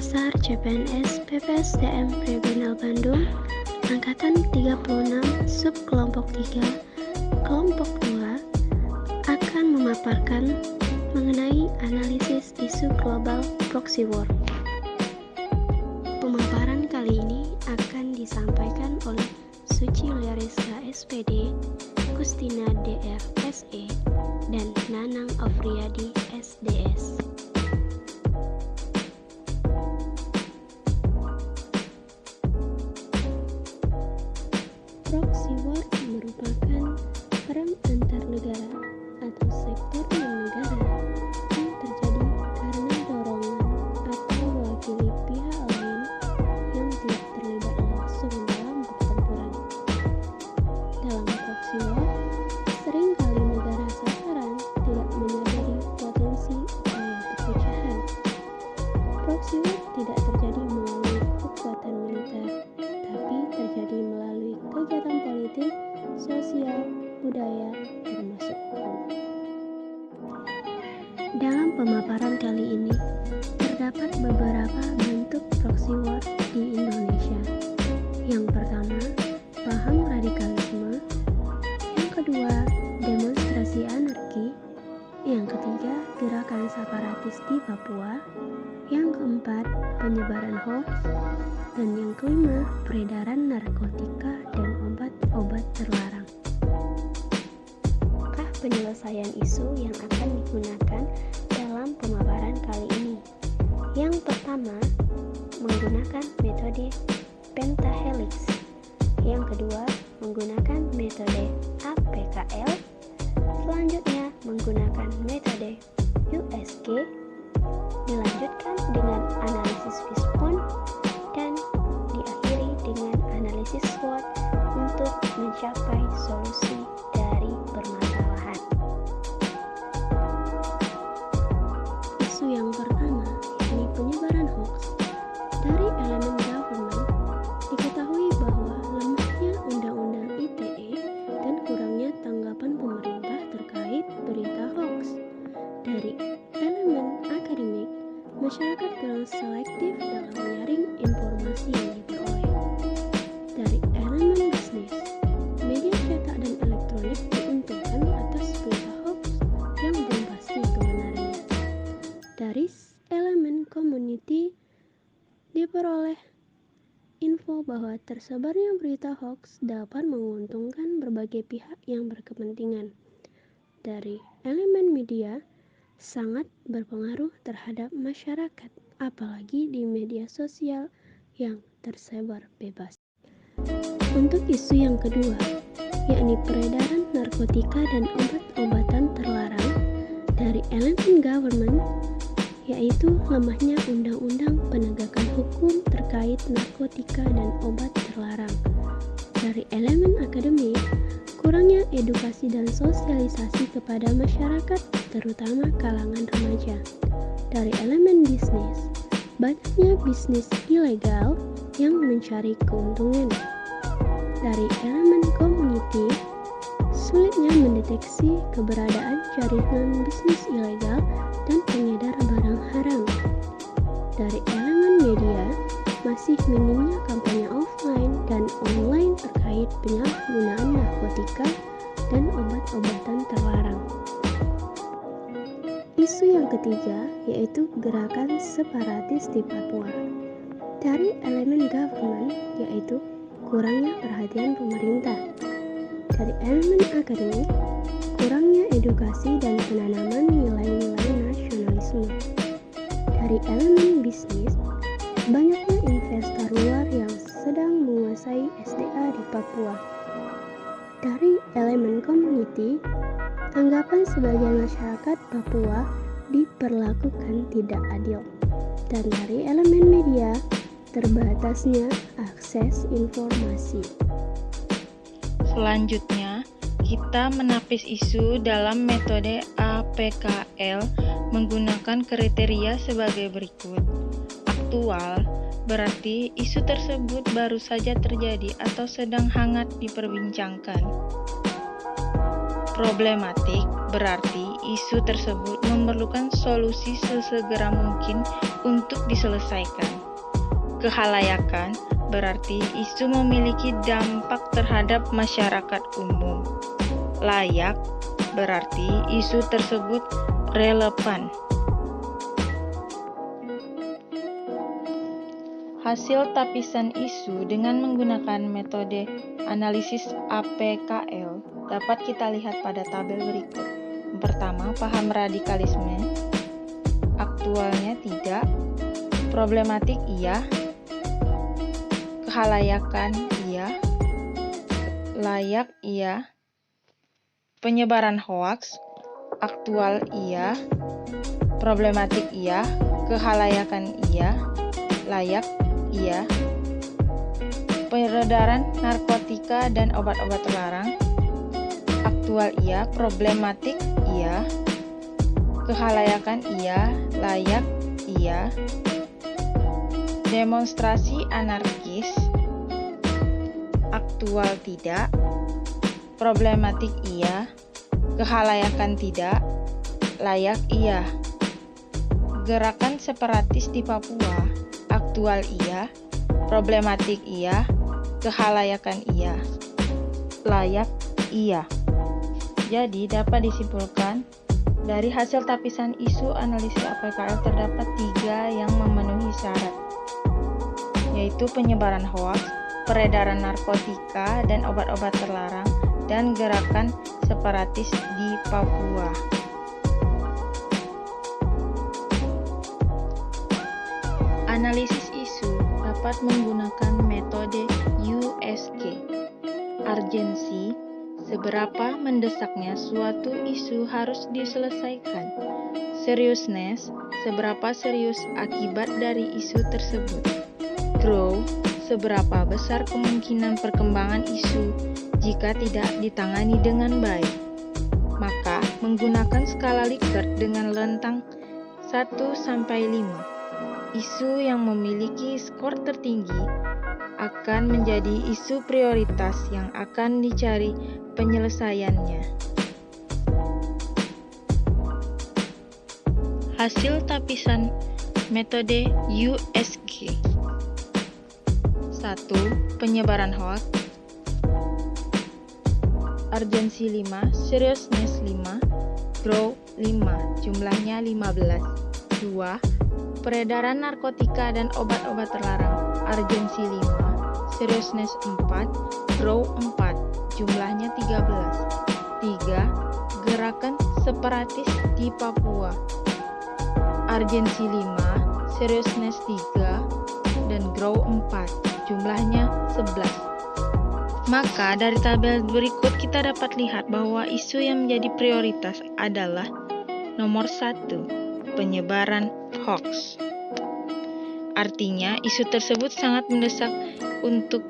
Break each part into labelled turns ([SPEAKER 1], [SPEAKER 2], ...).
[SPEAKER 1] Dasar CPNS PPSDM Regional Bandung Angkatan 36 Subkelompok 3 Kelompok 2 akan memaparkan mengenai analisis isu global proxy war. Pemaparan kali ini akan disampaikan oleh Suci Liariska SPD, Kustina DR SE, dan Nanang Afriyadi SDS. Proxy war merupakan perang antar negara atau sektor non-negara yang terjadi karena dorongan atau mewakili pihak lain yang tidak terlibat langsung dalam pertempuran. Dalam proxy war, seringkali negara sasaran tidak menyadari potensi upaya perpecahan. Proxy war tidak terjadi melalui kekuatan militer, tapi terjadi melalui kegiatan politik, sosial, budaya, termasuk hukum. Dalam pemaparan kali ini, terdapat beberapa bentuk proxy war di Indonesia. Yang pertama, paham radikalisme. Yang kedua, demonstrasi anarki. Yang ketiga, gerakan separatis di Papua. Yang keempat, penyebaran hoax. Dan yang kelima, peredaran narkotika dan obat-obat terlarang. Apakah penyelesaian isu yang akan digunakan dalam pemaparan kali ini? Yang pertama, menggunakan metode pentahelix. Yang kedua, menggunakan metode APKL. Selanjutnya, menggunakan metode USG. Dilanjutkan dengan analisis fishbone dan diakhiri dengan analisis SWOT untuk mencapai solusi dari permasalahan. Isu yang pertama, yakni penyebaran hoax. Dari elemen government, diketahui bahwa lemahnya Undang-Undang ITE dan kurangnya tanggapan pemerintah terkait berita hoax. Dari elemen akademik, masyarakat kurang selektif dalam menyaring informasi yang diperoleh. Dari elemen bisnis, media cetak dan elektronik diuntungkan atas berita hoax yang belum pasti kebenarannya. Dari elemen community, diperoleh info bahwa tersebarnya berita hoax dapat menguntungkan berbagai pihak yang berkepentingan. Dari elemen media, sangat berpengaruh terhadap masyarakat, apalagi di media sosial yang tersebar bebas. Untuk isu yang kedua, yakni peredaran narkotika dan obat-obatan terlarang, dari elemen government, yaitu lemahnya undang-undang penegakan hukum terkait narkotika dan obat terlarang. Dari elemen akademik, kurangnya edukasi dan sosialisasi kepada masyarakat, terutama kalangan remaja. Dari elemen bisnis, banyaknya bisnis ilegal yang mencari keuntungan. Dari elemen community, sulitnya mendeteksi keberadaan jaringan bisnis ilegal dan pengedar barang haram. Dari elemen media, masih minimnya kampanye offline dan online terkait penyalahgunaan narkotika dan obat-obatan terlarang. Isu yang ketiga yaitu gerakan separatis di Papua. Dari elemen government yaitu kurangnya perhatian pemerintah. Dari elemen akademik, kurangnya edukasi dan penanaman nilai-nilai nasionalisme. Dari elemen bisnis, banyaknya investor luar yang sedang menguasai SDA di Papua. Dari elemen community, anggapan sebagian masyarakat Papua diperlakukan tidak adil. Dan dari elemen media, terbatasnya akses informasi.
[SPEAKER 2] Selanjutnya, kita menapis isu dalam metode APKL menggunakan kriteria sebagai berikut. Aktual berarti isu tersebut baru saja terjadi atau sedang hangat diperbincangkan. Problematik berarti isu tersebut memerlukan solusi sesegera mungkin untuk diselesaikan. Kehalayakan berarti isu memiliki dampak terhadap masyarakat umum. Layak berarti isu tersebut relevan. Hasil tapisan isu dengan menggunakan metode analisis APKL dapat kita lihat pada tabel berikut. Yang pertama, paham radikalisme, aktualnya tidak, problematik iya, kehalayakan iya, layak iya, penyebaran hoaks, aktual iya, problematik iya, kehalayakan iya, layak iya, peredaran narkotika dan obat-obat terlarang, aktual iya, problematik iya, kehalayakan iya, layak iya, demonstrasi anarkis, aktual tidak, problematik iya, kehalayakan tidak, layak iya. Gerakan separatis di Papua, aktual iya, problematik iya, kehalayakan iya, layak iya. Jadi dapat disimpulkan dari hasil tapisan isu analisis APKL terdapat 3 yang memenuhi syarat, yaitu penyebaran hoaks, peredaran narkotika dan obat-obat terlarang, dan gerakan separatis di Papua. Analisis isu dapat menggunakan metode USG. Urgensi, seberapa mendesaknya suatu isu harus diselesaikan. Seriousness, seberapa serius akibat dari isu tersebut. Grow, seberapa besar kemungkinan perkembangan isu jika tidak ditangani dengan baik. Maka, menggunakan skala Likert dengan rentang 1-5. Isu yang memiliki skor tertinggi akan menjadi isu prioritas yang akan dicari penyelesaiannya. Hasil tapisan metode USG. 1. Penyebaran hoaks. Urgensi 5, seriousness 5, grow 5, jumlahnya 15. 2. Peredaran narkotika dan obat-obat terlarang, urgensi 5, seriousness 4, grow 4, jumlahnya 13. 3. Gerakan separatis di Papua, urgensi 5, seriousness 3, dan grow 4, jumlahnya 11. Maka dari tabel berikut kita dapat lihat bahwa isu yang menjadi prioritas adalah nomor 1, penyebaran hoaks. Artinya, isu tersebut sangat mendesak untuk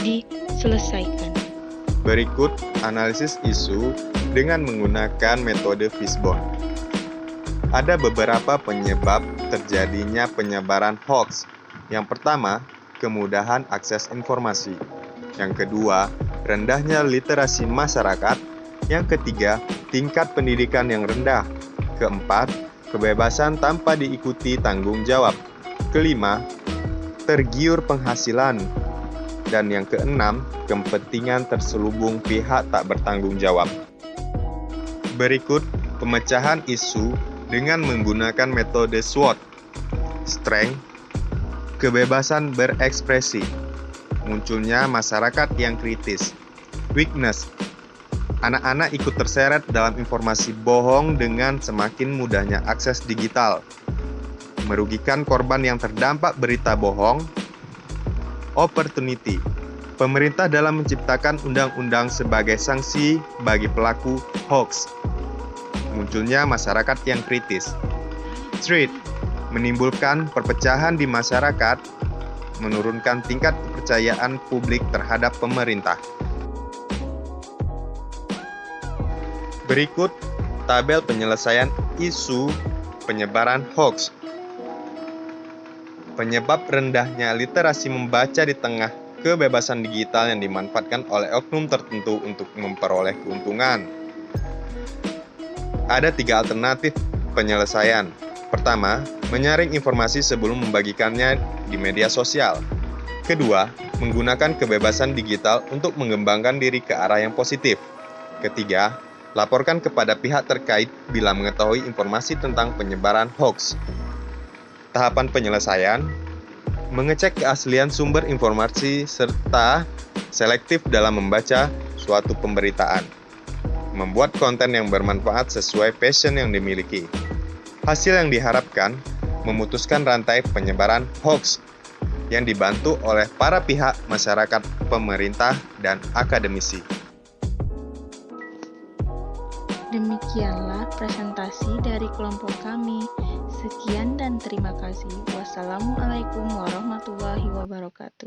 [SPEAKER 2] diselesaikan.
[SPEAKER 3] Berikut analisis isu dengan menggunakan metode Fishbone. Ada beberapa penyebab terjadinya penyebaran hoaks. Yang pertama, kemudahan akses informasi. Yang kedua, rendahnya literasi masyarakat. Yang ketiga, tingkat pendidikan yang rendah. Keempat, kebebasan tanpa diikuti tanggung jawab. Kelima, tergiur penghasilan. Dan yang keenam, kepentingan terselubung pihak tak bertanggung jawab. Berikut pemecahan isu dengan menggunakan metode SWOT. Strength, kebebasan berekspresi. Munculnya masyarakat yang kritis. Weakness, anak-anak ikut terseret dalam informasi bohong dengan semakin mudahnya akses digital. Merugikan korban yang terdampak berita bohong. Opportunity, pemerintah dalam menciptakan undang-undang sebagai sanksi bagi pelaku hoax. Munculnya masyarakat yang kritis. Threat, menimbulkan perpecahan di masyarakat, menurunkan tingkat kepercayaan publik terhadap pemerintah. Berikut tabel penyelesaian isu penyebaran hoax. Penyebab rendahnya literasi membaca di tengah kebebasan digital yang dimanfaatkan oleh oknum tertentu untuk memperoleh keuntungan. Ada 3 alternatif penyelesaian. Pertama, menyaring informasi sebelum membagikannya di media sosial. Kedua, menggunakan kebebasan digital untuk mengembangkan diri ke arah yang positif. Ketiga, laporkan kepada pihak terkait bila mengetahui informasi tentang penyebaran hoax. Tahapan penyelesaian, mengecek keaslian sumber informasi serta selektif dalam membaca suatu pemberitaan. Membuat konten yang bermanfaat sesuai passion yang dimiliki. Hasil yang diharapkan, memutuskan rantai penyebaran hoax yang dibantu oleh para pihak masyarakat, pemerintah, dan akademisi.
[SPEAKER 2] Demikianlah presentasi dari kelompok kami. Sekian dan terima kasih. Wassalamualaikum warahmatullahi wabarakatuh.